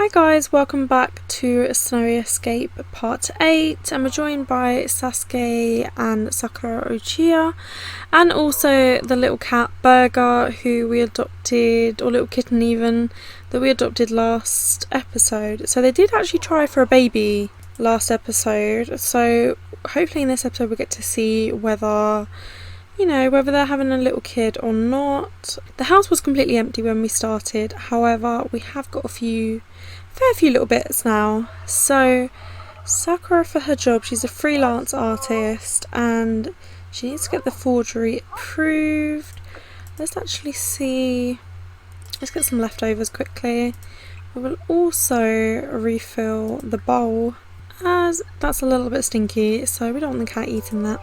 Hi guys, welcome back to Snowy Escape Part 8, and we're joined by Sasuke and Sakura Uchiha, and also the little cat Burger who we adopted, or little kitten even, that we adopted last episode. So they did actually try for a baby last episode, so hopefully in this episode we get to see whether they're having a little kid or not. The house was completely empty when we started, however we have got a fair few little bits now. So Sakura, for her job, she's a freelance artist and she needs to get the forgery approved. Let's actually see, let's get some leftovers quickly. We will also refill the bowl as that's a little bit stinky, so we don't want the cat eating that.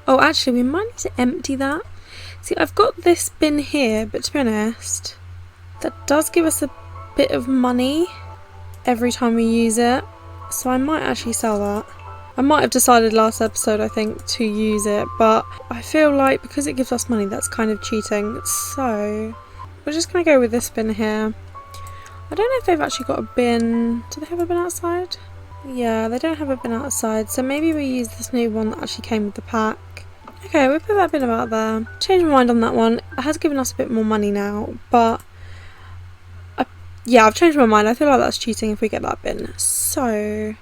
Oh, actually, we might need to empty that. See, I've got this bin here, but to be honest, that does give us a bit of money every time we use it. So I might actually sell that. I might have decided last episode, I think, to use it, but I feel like because it gives us money, that's kind of cheating. So we're just going to go with this bin here. I don't know if they've actually got a bin. Do they have a bin outside? Yeah, they don't have a bin outside, so maybe we use this new one that actually came with the pack. Okay, we'll put that bin about there. Changed my mind on that one. It has given us a bit more money now, but yeah, I've changed my mind. I feel like that's cheating if we get that bin. So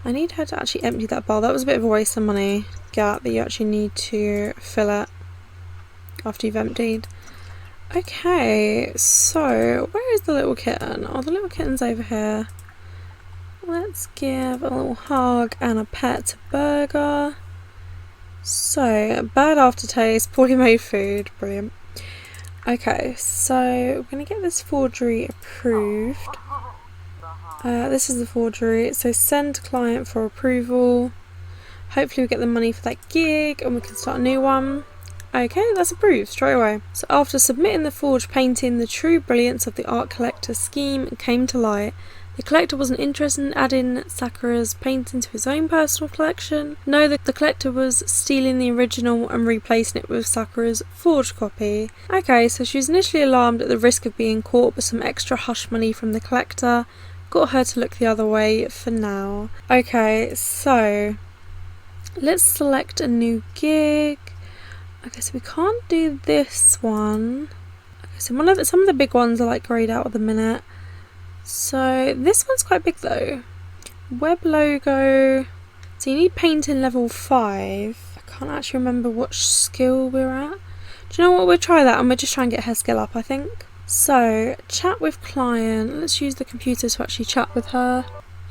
I need her to actually empty that bowl. That was a bit of a waste of money. That you actually need to fill it after you've emptied. Okay, so where is the little kitten? Oh, the little kitten's over here. Let's give a little hug and a pet to Burger. So, bad aftertaste, poorly made food, brilliant. Okay, so we're going to get this forgery approved. This is the forgery, so send to client for approval. Hopefully we get the money for that gig and we can start a new one. Okay, that's approved straight away. So after submitting the forged painting, the true brilliance of the art collector's scheme came to light. The collector wasn't interested in adding Sakura's painting to his own personal collection. No, the collector was stealing the original and replacing it with Sakura's forged copy. Okay, so she was initially alarmed at the risk of being caught, but some extra hush money from the collector got her to look the other way for now. Okay, so let's select a new gig. Okay, so we can't do this one. Okay, so some of the big ones are like greyed out at the minute. So this one's quite big though. Web logo. So you need painting level 5. I can't actually remember what skill we're at. Do you know what? We'll try that and we'll just try and get her skill up, I think. So chat with client. Let's use the computer to actually chat with her.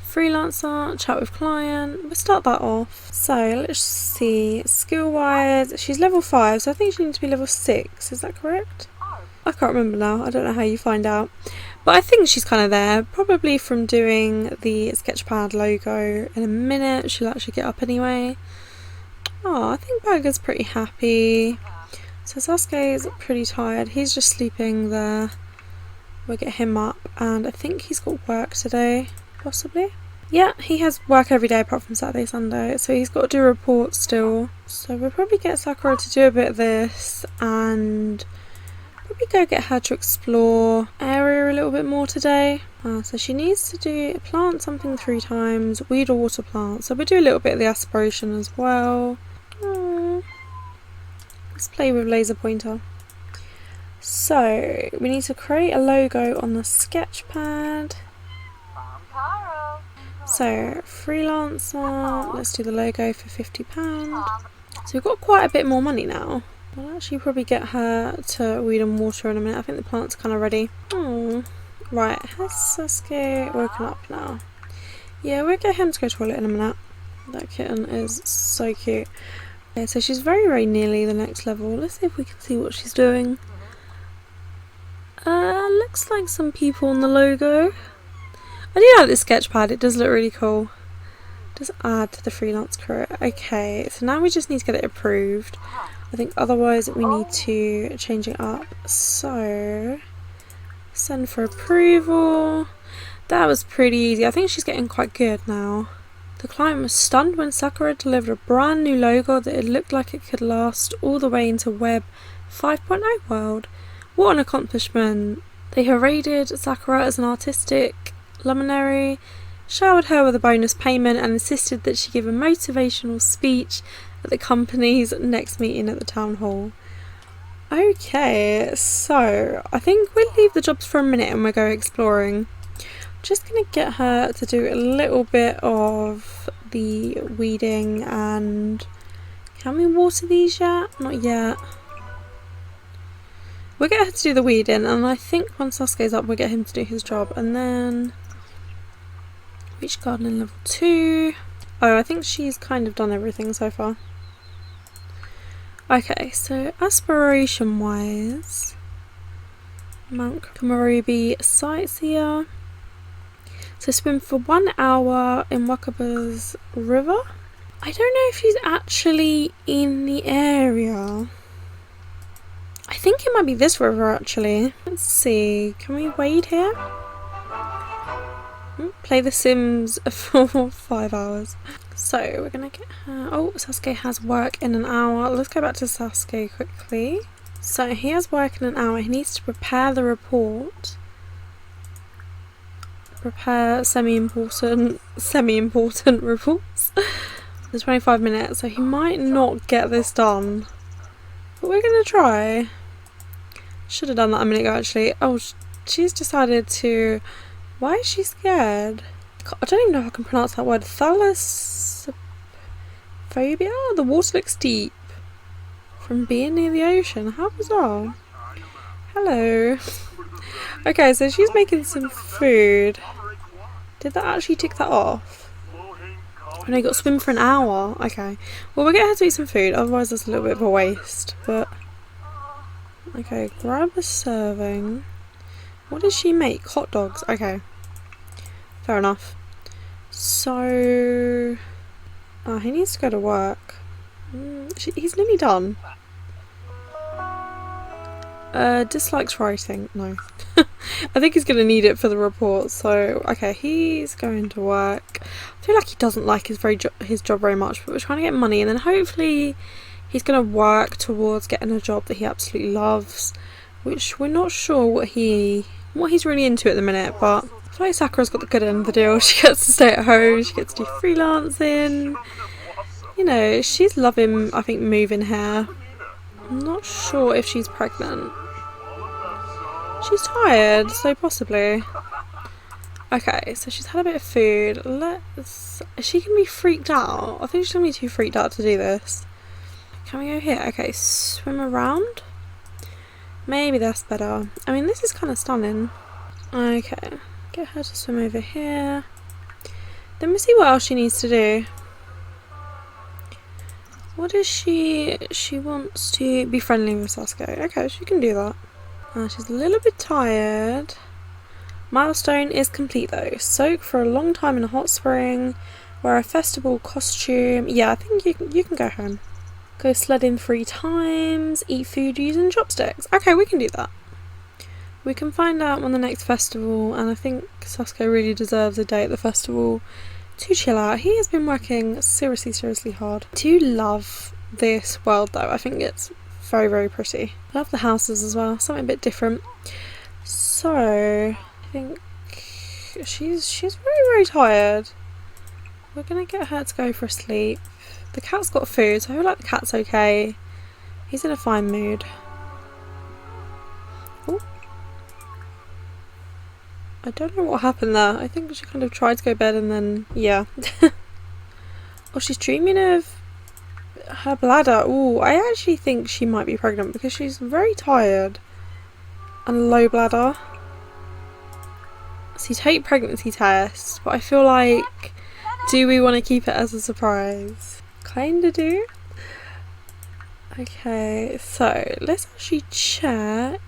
Freelancer, chat with client. We'll start that off. So let's see. Skill wise, she's level 5, so I think she needs to be level 6. Is that correct? I can't remember now. I don't know how you find out. But I think she's kind of there. Probably from doing the sketchpad logo in a minute. She'll actually get up anyway. Oh, I think Burger's pretty happy. So Sasuke is pretty tired. He's just sleeping there. We'll get him up. And I think he's got work today. Possibly. Yeah, he has work every day apart from Saturday, Sunday. So he's got to do reports still. So we'll probably get Sakura to do a bit of this. And probably go get her to explore area a little bit more today. So she needs to plant something 3 times, weed or water plant. So we'll do a little bit of the aspiration as well. Let's play with laser pointer. So we need to create a logo on the sketch pad. So freelancer, let's do the logo for £50. So we've got quite a bit more money now. I'll actually probably get her to weed and water in a minute. I think the plant's kind of ready. Right, has Sasuke woken up now? Yeah, we'll get him to go to the toilet in a minute. That kitten is so cute. Okay, so she's very, very nearly the next level. Let's see if we can see what she's doing. Looks like some people on the logo. I do like this sketch pad. It does look really cool. It does add to the freelance career. Okay, so now we just need to get it approved. I think otherwise we need to change it up. So send for approval. That was pretty easy. I think she's getting quite good now. The client was stunned when Sakura delivered a brand new logo that it looked like it could last all the way into Web 5.0 world. What an accomplishment. They heralded Sakura as an artistic luminary showered her with a bonus payment and insisted that she give a motivational speech at the company's next meeting at the town hall. Okay, so I think we'll leave the jobs for a minute and we'll go exploring. Just gonna get her to do a little bit of the weeding. And can we water these yet? Not yet. We'll get her to do the weeding, and I think once Sasuke's up we'll get him to do his job, and then reach gardening level 2. Oh, I think she's kind of done everything so far. Okay, so aspiration wise, Mount Komorebi sightseer. So swim for 1 hour in Wakaba's river. I don't know if she's actually in the area. I think it might be this river actually. Let's see, can we wade here? Play The Sims for 5 hours. So we're gonna get her. Oh, Sasuke has work in an hour. Let's go back to Sasuke quickly. So he has work in an hour. He needs to prepare the report. Prepare semi-important reports. There's 25 minutes, so he might not get this done. But we're gonna try. Should have done that a minute ago actually. Oh, she's decided to. Why is she scared? I don't even know if I can pronounce that word. Thalassophobia? The water looks deep. From being near the ocean. How bizarre. Hello. Okay, so she's making some food. Did that actually tick that off? Oh no, you got to swim for an hour. Okay. Well, we'll get her to eat some food. Otherwise, that's a little bit of a waste. But okay, grab a serving. What does she make? Hot dogs. Okay. Fair enough. So he needs to go to work. He's nearly done. Dislikes writing. No. I think he's going to need it for the report. So, okay, he's going to work. I feel like he doesn't like his job very much, but we're trying to get money, and then hopefully he's going to work towards getting a job that he absolutely loves, which we're not sure what he's really into at the minute, but I feel like Sakura's got the good end of the deal. She gets to stay at home, she gets to do freelancing. You know, she's loving, I think, moving here. I'm not sure if she's pregnant. She's tired, so possibly. Okay, so she's had a bit of food. She can be freaked out. I think she's going to be too freaked out to do this. Can we go here? Okay, swim around. Maybe that's better. I mean, this is kind of stunning. Okay, get her to swim over here. Then we'll see what else she needs to do. What is she? She wants to be friendly with Sasuke. Okay, she can do that. She's a little bit tired. Milestone is complete though. Soak for a long time in a hot spring. Wear a festival costume. Yeah, I think you can go home. Go sledding 3 times. Eat food using chopsticks. Okay, we can do that. We can find out when the next festival, and I think Sasuke really deserves a day at the festival to chill out. He has been working seriously hard. I do love this world though. I think it's very, very pretty. I love the houses as well. Something a bit different. So I think she's very tired. We're gonna get her to go for a sleep. The cat's got food, so I feel like the cat's okay. He's in a fine mood. Ooh. I don't know what happened there. I think she kind of tried to go to bed and then, yeah. Oh, she's dreaming of her bladder. Ooh, I actually think she might be pregnant because she's very tired and low bladder. So you take pregnancy test, but I feel like, do we want to keep it as a surprise? Kinda do. Okay, so let's actually check.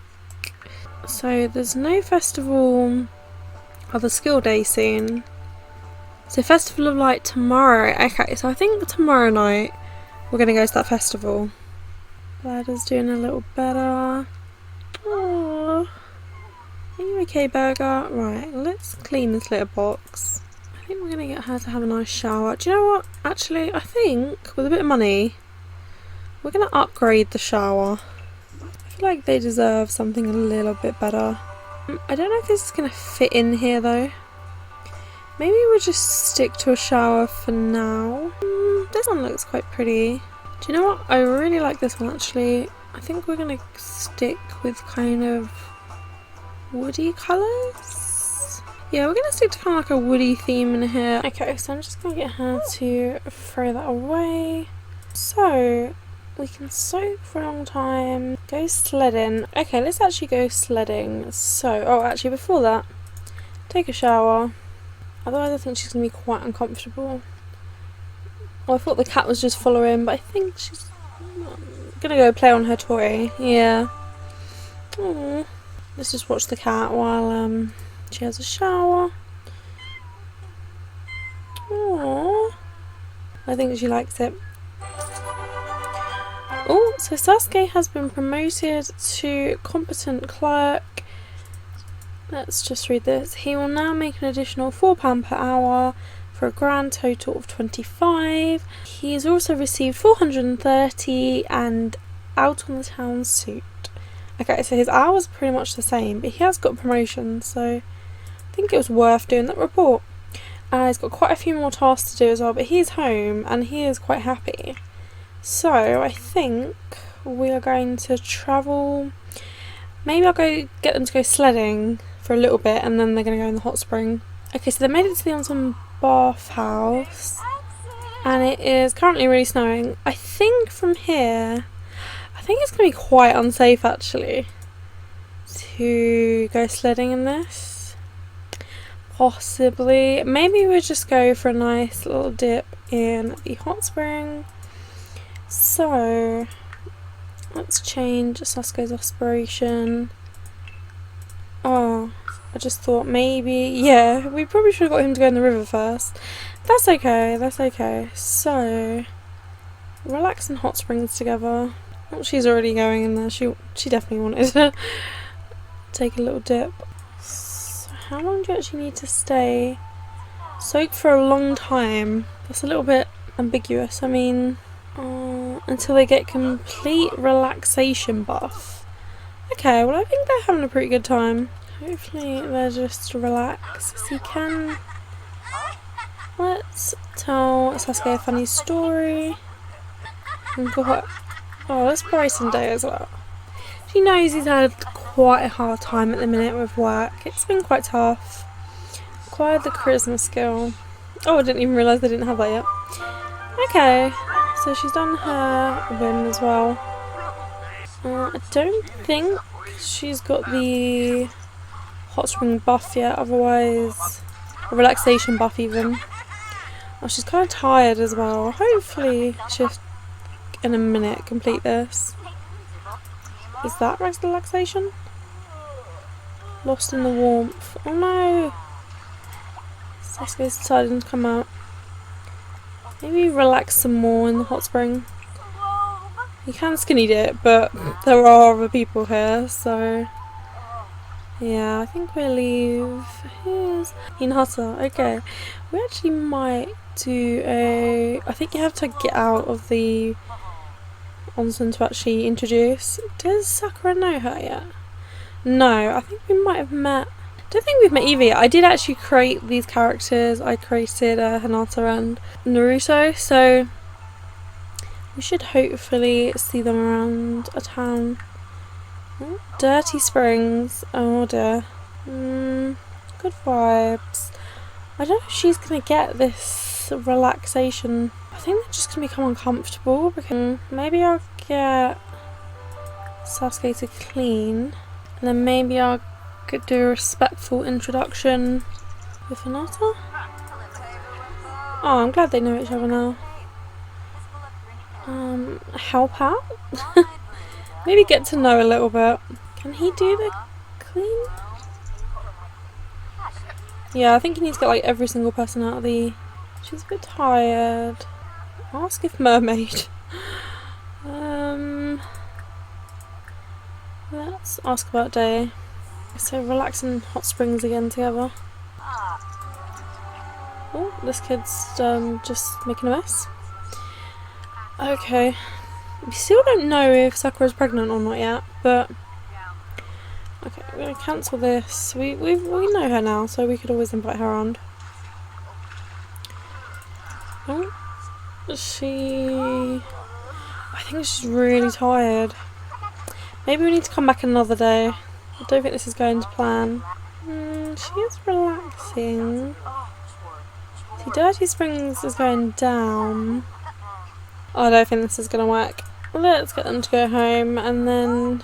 So there's no festival or the skill day soon. So Festival of Light tomorrow. Okay, so I think tomorrow night we're gonna go to that festival. Bladder's doing a little better. Aww. Are you okay, Burger? Right, let's clean this litter box. I think we're going to get her to have a nice shower. Do you know what? Actually, I think with a bit of money, we're going to upgrade the shower. I feel like they deserve something a little bit better. I don't know if this is going to fit in here though. Maybe we'll just stick to a shower for now. This one looks quite pretty. Do you know what? I really like this one actually. I think we're gonna stick with kind of woody colours. Yeah, we're gonna stick to kind of like a woody theme in here. Okay, so I'm just gonna get her to throw that away. So we can soak for a long time. Go sledding. Okay, let's actually go sledding. So, oh, actually before that, take a shower. Otherwise I think she's going to be quite uncomfortable. Oh, I thought the cat was just following, but I think she's going to go play on her toy. Yeah. Aww. Let's just watch the cat while she has a shower. Aww. I think she likes it. Oh, so Sasuke has been promoted to competent clerk. Let's just read this. He will now make an additional £4 per hour for a grand total of 25. He has also received 430 and out on the town suit. Okay, so his hours are pretty much the same, but he has got a promotion, so I think it was worth doing that report. He's got quite a few more tasks to do as well, but he's home and he is quite happy. So I think we are going to travel. Maybe I'll go get them to go sledding for a little bit and then they're going to go in the hot spring. Okay, so they made it to the onsen bathhouse and it is currently really snowing. I think from here, I think it's going to be quite unsafe actually to go sledding in this. Possibly. Maybe we'll just go for a nice little dip in the hot spring. So let's change Sasuke's aspiration. Oh, I just thought maybe, yeah, we probably should have got him to go in the river first. That's okay, that's okay. So, relax in hot springs together. Oh, she's already going in there. She definitely wanted to take a little dip. So how long do you actually need to stay? Soak for a long time. That's a little bit ambiguous. I mean, until they get complete relaxation buff. Okay, well I think they're having a pretty good time. Hopefully they're just relaxed as he can. Let's tell Sasuke a funny story. Oh, let's Bryson Day as well. She knows he's had quite a hard time at the minute with work. It's been quite tough. Acquired the charisma skill. Oh, I didn't even realise they didn't have that yet. Okay, so she's done her win as well. I don't think she's got the hot spring buff yet, otherwise a relaxation buff even. Oh, she's kind of tired as well. Hopefully she'll in a minute complete this. Is that relaxation? Lost in the warmth. Oh no! Sasuke's deciding to come out. Maybe relax some more in the hot spring. You can skinny dip, but there are other people here, so yeah, I think we'll leave. Here's Hinata. Okay, we actually might do a. I think you have to get out of the onsen to actually introduce. Does Sakura know her yet? No, I think we might have met. I don't think we've met either yet. I did actually create these characters. I created Hinata and Naruto, so we should hopefully see them around a town. Oh, Dirty Springs. Oh dear. Good vibes. I don't know if she's going to get this relaxation. I think they're just going to become uncomfortable. Because maybe I'll get Sasuke to clean. And then maybe I'll do a respectful introduction with Hinata. Oh, I'm glad they know each other now. Help out? Maybe get to know a little bit. Can he do the clean? Yeah, I think he needs to get like every single person out of the... She's a bit tired. Ask if mermaid. Let's ask about day. So relaxing hot springs again together. Oh, this kid's just making a mess. Okay. We still don't know if Sakura's pregnant or not yet, but okay, we're gonna cancel this. We know her now, so we could always invite her on. Oh, I think she's really tired. Maybe we need to come back another day. I don't think this is going to plan. She is relaxing. See, Dirty Springs is going down. I don't think this is going to work. Let's get them to go home and then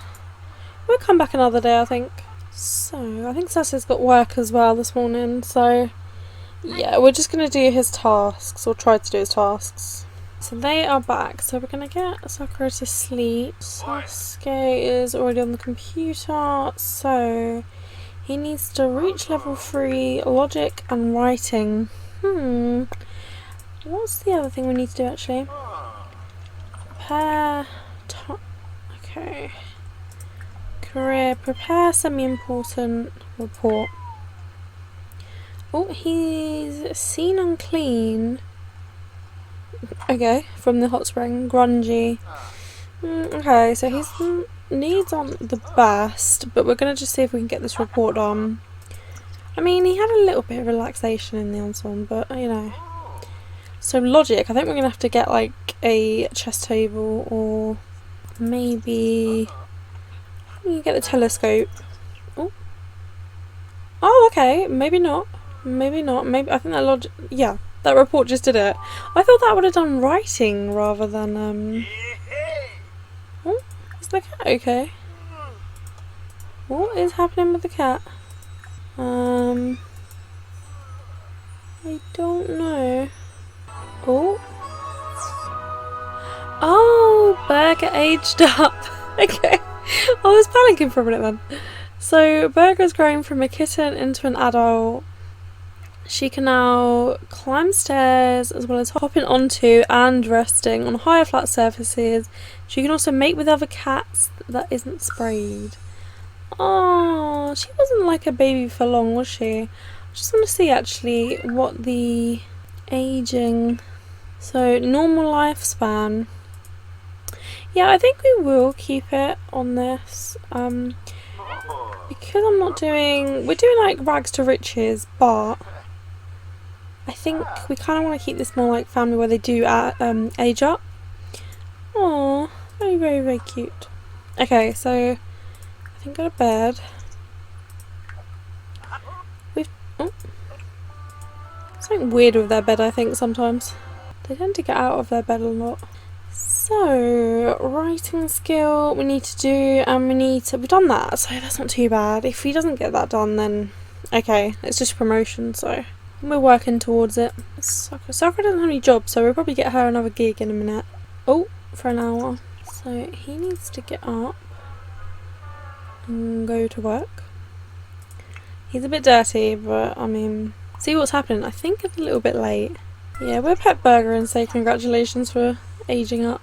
we'll come back another day, I think. So, I think Sasuke's got work as well this morning, so yeah, we're just going to do his tasks, or try to do his tasks. So they are back, so we're going to get Sakura to sleep. Sasuke is already on the computer, so he needs to reach level 3 logic and writing. What's the other thing we need to do actually? Okay. Career, prepare semi-important report. Oh, he's seen unclean. Okay, from the hot spring. Grungy. Okay, so his needs aren't the best, but we're going to just see if we can get this report done. I mean, he had a little bit of relaxation in the ensemble, but you know. So logic, I think we're going to have to get like a chess table, or maybe you get the telescope. Oh, okay, maybe not. Maybe not. Maybe I think that logic. Yeah, that report just did it. I thought that would have done writing rather than Oh, is the cat okay? What is happening with the cat? I don't know. Oh, Burger aged up. Okay, I was panicking for a minute then. So Burger's grown from a kitten into an adult. She can now climb stairs as well as hopping onto and resting on higher flat surfaces. She can also mate with other cats that isn't sprayed. Oh, she wasn't like a baby for long, was she? I just want to see actually what the aging. So normal lifespan. Yeah, I think we will keep it on this. Because we're doing like rags to riches, but I think we kind of want to keep this more like family where they do age up. Oh, very, very, very cute. Okay, so I think go to bed. Something weird with their bed, I think, sometimes. They tend to get out of their bed a lot. So, writing skill we need to do, and we've done that, so that's not too bad. If he doesn't get that done, then okay, it's just promotion, so we're working towards it. Sakura doesn't have any jobs, so we'll probably get her another gig in a minute. Oh, for an hour. So he needs to get up and go to work. He's a bit dirty, but I mean, see what's happening. I think it's a little bit late. Yeah, we'll pet Burger and say congratulations for aging up.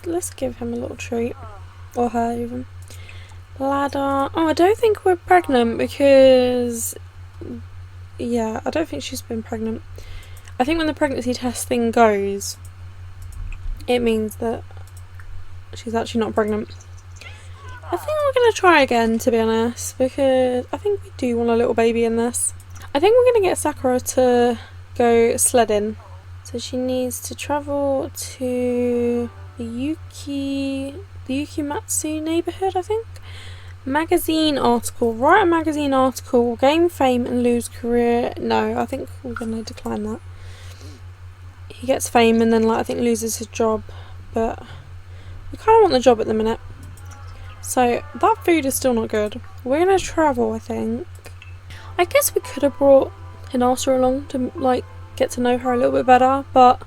Let's give him a little treat, or her even. Ladder. Oh, I don't think we're pregnant because, yeah, I don't think she's been pregnant. I think when the pregnancy test thing goes, it means that she's actually not pregnant. I think we're going to try again, to be honest, because I think we do want a little baby in this. I think we're going to get Sakura to go sledding. So she needs to travel to the Yukimatsu neighbourhood, I think. Magazine article. Write a magazine article. Gain fame and lose career. No, I think we're going to decline that. He gets fame and then, like, I think loses his job. But we kind of want the job at the minute. So that food is still not good. We're going to travel, I think. I guess we could have brought Hinata along to, like, get to know her a little bit better, but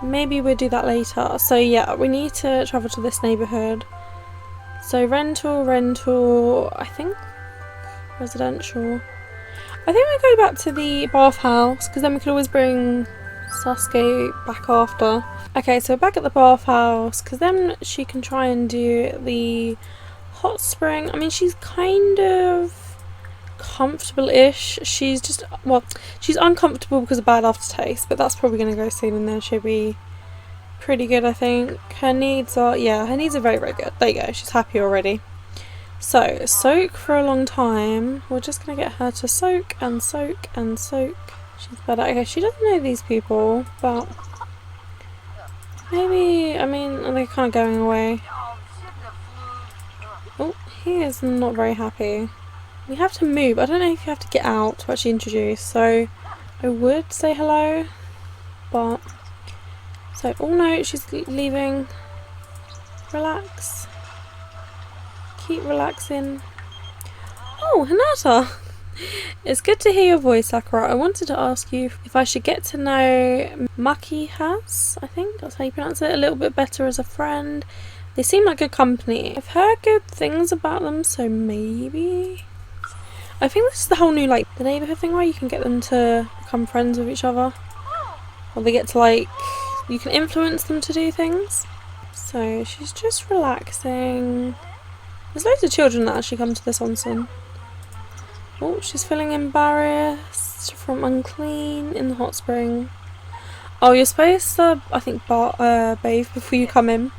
maybe we'll do that later. So yeah, we need to travel to this neighbourhood. So rental, I think residential. I think we go back to the bathhouse because then we could always bring Sasuke back after. Okay, so back at the bathhouse because then she can try and do the hot spring. I mean, she's kind of comfortable-ish. She's just, well, she's uncomfortable because of bad aftertaste, but that's probably going to go soon and then she'll be pretty good, I think. Her needs are very, very good. There you go, she's happy already. So, soak for a long time. We're just going to get her to soak and soak and soak. She's better. Okay, she doesn't know these people, but maybe, I mean, they're kind of going away. Oh, he is not very happy. We have to move. I don't know if you have to get out to actually introduce, so I would say hello, but... So, oh no, she's leaving. Relax. Keep relaxing. Oh, Hinata! It's good to hear your voice, Sakura. I wanted to ask you if I should get to know Maki Has, I think that's how you pronounce it, a little bit better as a friend. They seem like good company. I've heard good things about them, so maybe... I think this is the whole new, like, the neighbourhood thing where you can get them to become friends with each other. Or they get to, like, you can influence them to do things. So, she's just relaxing. There's loads of children that actually come to this onsen. Oh, she's feeling embarrassed from unclean in the hot spring. Oh, you're supposed to, I think, bathe before you come in.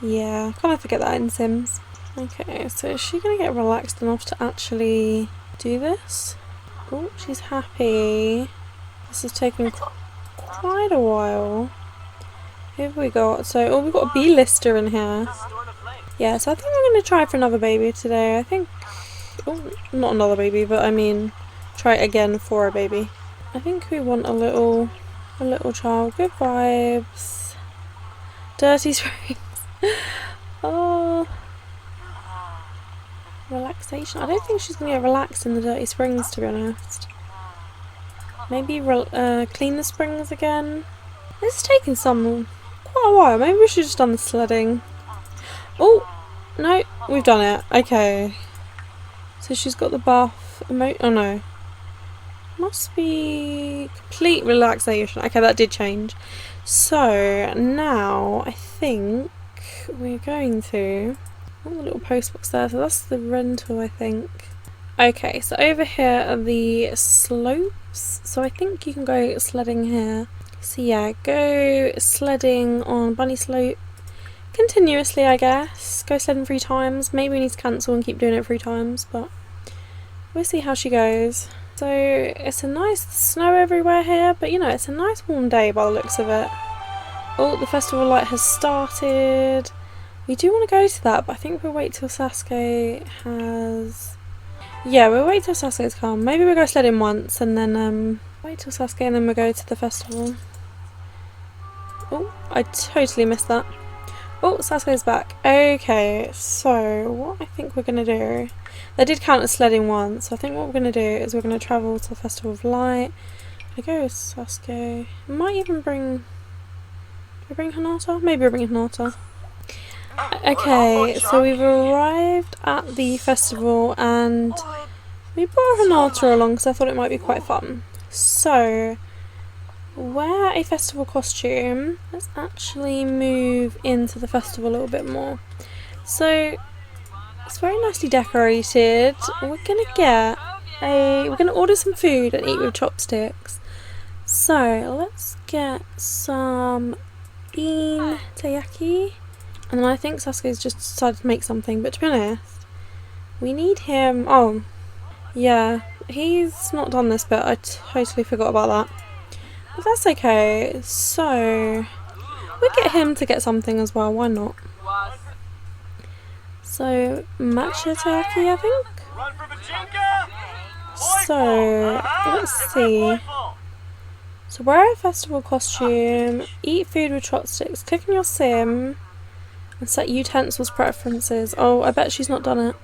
Yeah, I kind of forget that in Sims. Okay, so is she going to get relaxed enough to actually do this? Oh, she's happy. This has taken quite a while. Who have we got? So, oh, we've got a B-lister in here. Yeah, so I think we're going to try for another baby today. I think... Oh, not another baby, but I mean, try it again for a baby. I think we want a little child. Good vibes. Dirty springs. Oh. Relaxation. I don't think she's going to get relaxed in the dirty springs, to be honest. Maybe clean the springs again. This is taking quite a while. Maybe we should have just done the sledding. Oh, no, we've done it. Okay. So she's got the buff. Oh no. Must be complete relaxation. Okay, that did change. So now I think we're going to... Oh, the little post box there. So that's the rental, I think. Okay, so over here are the slopes. So I think you can go sledding here. So yeah, go sledding on Bunny Slope. Continuously, I guess. Go sledding 3 times. Maybe we need to cancel and keep doing it 3 times, but we'll see how she goes. So it's a nice snow everywhere here, but you know, it's a nice warm day by the looks of it. Oh, the festival light has started. We do want to go to that, but I think we'll wait till Sasuke has... Yeah, we'll wait till Sasuke's come. Maybe we'll go sledding once and then wait till Sasuke and then we'll go to the festival. Oh, I totally missed that. Oh, Sasuke's back. Okay, so what I think we're going to do... They did count as sledding once, so I think what we're going to do is we're going to travel to the Festival of Light. I go with Sasuke. Might even bring... Do we bring Hinata? Maybe we'll bring Hinata. Okay, so we've arrived at the festival and we brought Hinata along because I thought it might be quite fun. So... wear a festival costume. Let's actually move into the festival a little bit more. So it's very nicely decorated. We're gonna order some food and eat with chopsticks. So let's get some bean teriyaki, and then I think Sasuke's just decided to make something. But to be honest, we need him. Oh, yeah, he's not done this bit. I totally forgot about that. But that's okay, so we'll get him to get something as well, why not? So, matcha teriyaki, I think? So, let's see. So, wear a festival costume, eat food with chopsticks, click on your sim, and set utensils preferences. Oh, I bet she's not done it.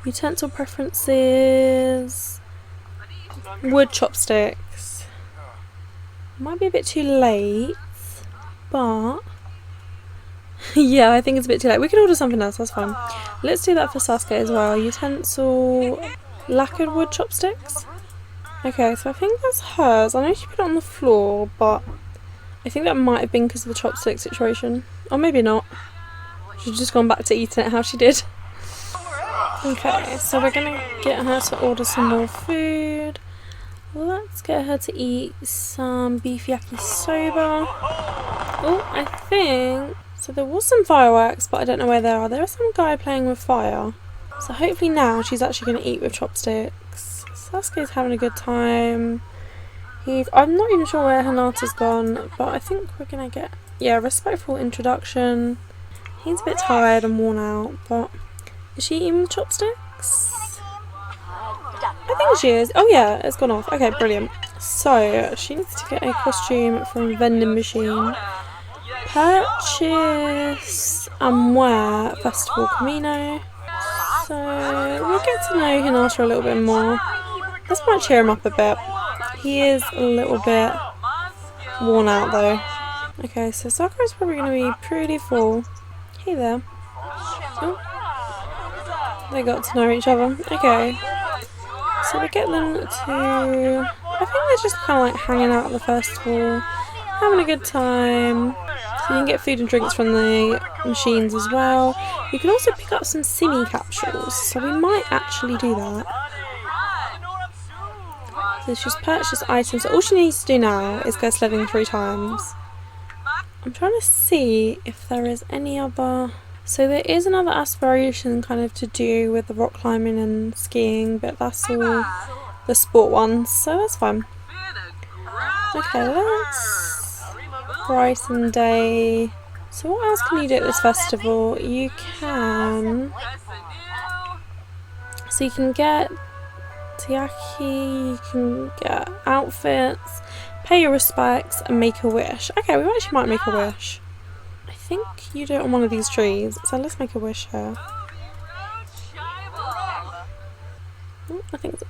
Utensil preferences, wood chopsticks. Might be a bit too late, but yeah, I think it's a bit too late. We can order something else, that's fine. Let's do that for Sasuke as well. Utensil, lacquered wood chopsticks. Okay, so I think that's hers. I know she put it on the floor, but I think that might have been because of the chopstick situation. Or maybe not. She's just gone back to eating it how she did. Okay, so we're gonna get her to order some more food. Let's get her to eat some beef yakisoba. Oh, I think... So there was some fireworks, but I don't know where they are. There is some guy playing with fire. So hopefully now she's actually going to eat with chopsticks. Sasuke's having a good time. I'm not even sure where Hinata's gone, but I think we're gonna get, yeah, respectful introduction. He's a bit tired and worn out, but is she eating chopsticks? I think she is. Oh yeah, it's gone off. Okay, brilliant. So she needs to get a costume from vending machine. Purchase and wear Festival Camino. So we'll get to know Hinata a little bit more. This might cheer him up a bit. He is a little bit worn out though. Okay, so Sakura's probably going to be pretty full. Hey there. Oh. They got to know each other. Okay. So we get them to... I think they're just kind of like hanging out at the festival, having a good time. So you can get food and drinks from the machines as well. You can also pick up some Simi capsules, so we might actually do that. So she's purchased items. So all she needs to do now is go sledding 3 times. I'm trying to see if there is any other... So there is another aspiration kind of to do with the rock climbing and skiing, but that's all the sport ones, so that's fine. Okay, let's brighten day. So what else can you do at this festival? You can... So you can get Tiaki, you can get outfits, pay your respects, and make a wish. Okay, we actually might make a wish. I think you do it on one of these trees, so let's make a wish here. Oh, I think so.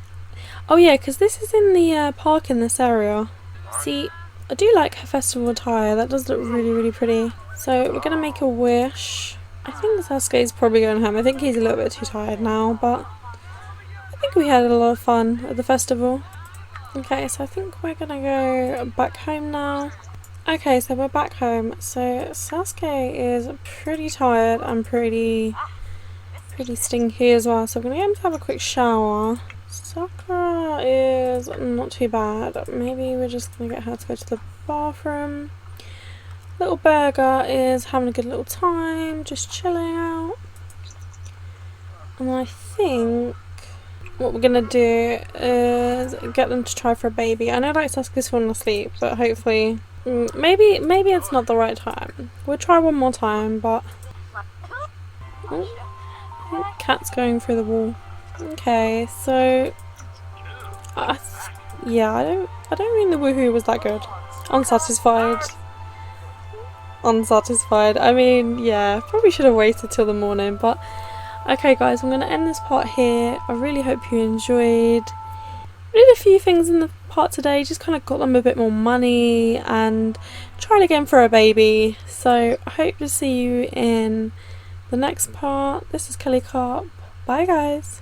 Oh yeah, because this is in the park in this area. See, I do like her festival attire. That does look really, really pretty. So we're going to make a wish. I think Sasuke's probably going home. I think he's a little bit too tired now, but I think we had a lot of fun at the festival. Okay, so I think we're going to go back home now. Okay, so we're back home. So Sasuke is pretty tired and pretty stinky as well. So we're going to get him to have a quick shower. Sakura is not too bad. Maybe we're just going to get her to go to the bathroom. Little Burger is having a good little time, just chilling out. And I think what we're going to do is get them to try for a baby. I know like Sasuke's falling asleep, but hopefully... Maybe it's not the right time. We'll try one more time, but... Oh, cat's going through the wall. Okay, so... yeah, I don't think the woohoo was that good. Unsatisfied. I mean, yeah, probably should have waited till the morning, but... Okay guys, I'm going to end this part here. I really hope you enjoyed. We did a few things in the part today, just kind of got them a bit more money and tried again for a baby. So I hope to see you in the next part. This is Kelly Carp. Bye guys.